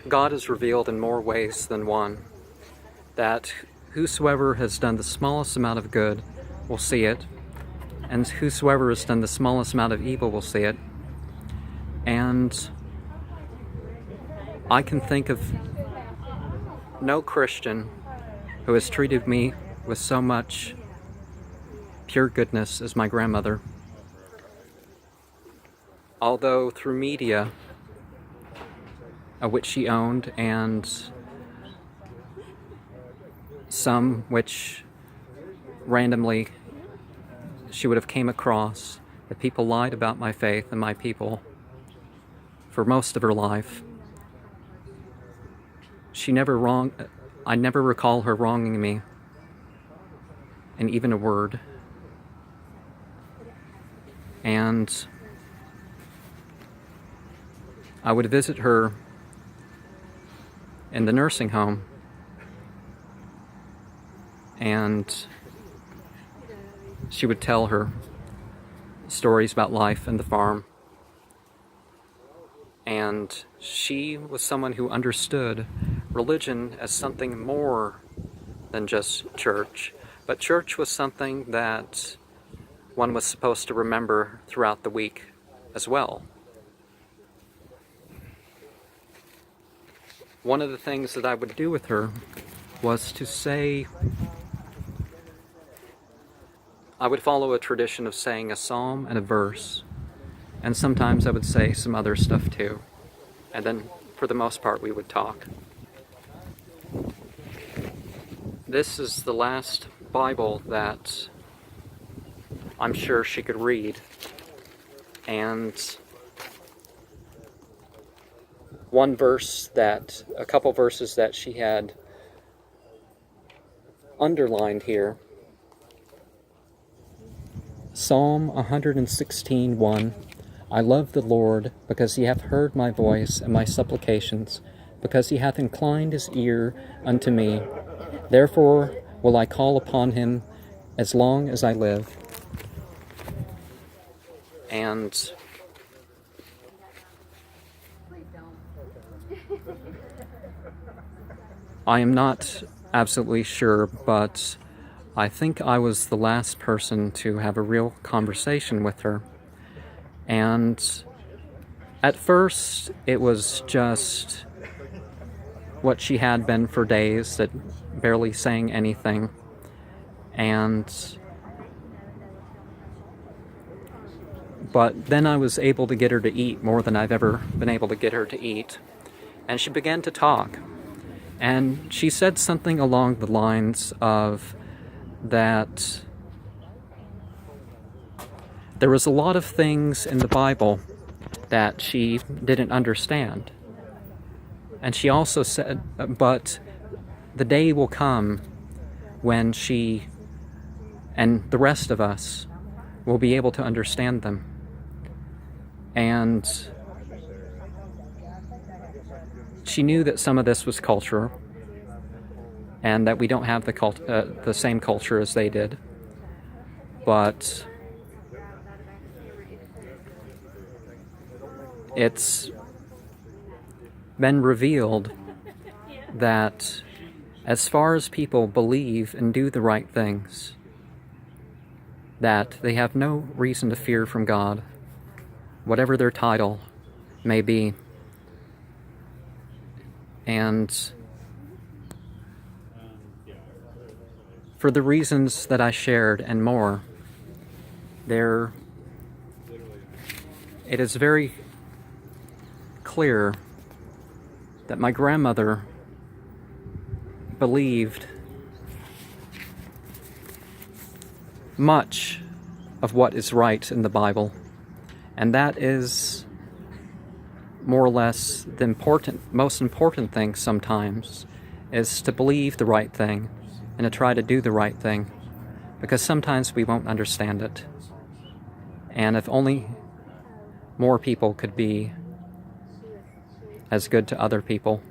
God is revealed in more ways than one, that whosoever has done the smallest amount of good will see it, and whosoever has done the smallest amount of evil will see it. And I can think of no Christian who has treated me with so much pure goodness as my grandmother. Although through media, which she owned, and some which randomly she would have came across, that people lied about my faith and my people for most of her life. I never recall her wronging me in even a word. And I would visit her in the nursing home, and she would tell her stories about life and the farm. And she was someone who understood religion as something more than just church. But church was something that one was supposed to remember throughout the week as well. One of the things that I would do with her was to say, I would follow a tradition of saying a psalm and a verse, and sometimes I would say some other stuff too, and then for the most part we would talk. This is the last Bible that I'm sure she could read, and a couple verses that she had underlined here. Psalm 116:1. I love the Lord, because he hath heard my voice and my supplications, because he hath inclined his ear unto me. Therefore will I call upon him as long as I live. And I am not absolutely sure, but I think I was the last person to have a real conversation with her. And at first, it was just what she had been for days, that barely saying anything. But then I was able to get her to eat more than I've ever been able to get her to eat. And she began to talk. And she said something along the lines of that there was a lot of things in the Bible that she didn't understand. And she also said, but the day will come when she and the rest of us will be able to understand them. And she knew that some of this was cultural, and that we don't have the same culture as they did. But it's been revealed that as far as people believe and do the right things, that they have no reason to fear from God, whatever their title may be. And for the reasons that I shared and more, it is very clear that my grandmother believed much of what is right in the Bible, and that is more or less the most important thing sometimes, is to believe the right thing and to try to do the right thing, because sometimes we won't understand it. And if only more people could be as good to other people.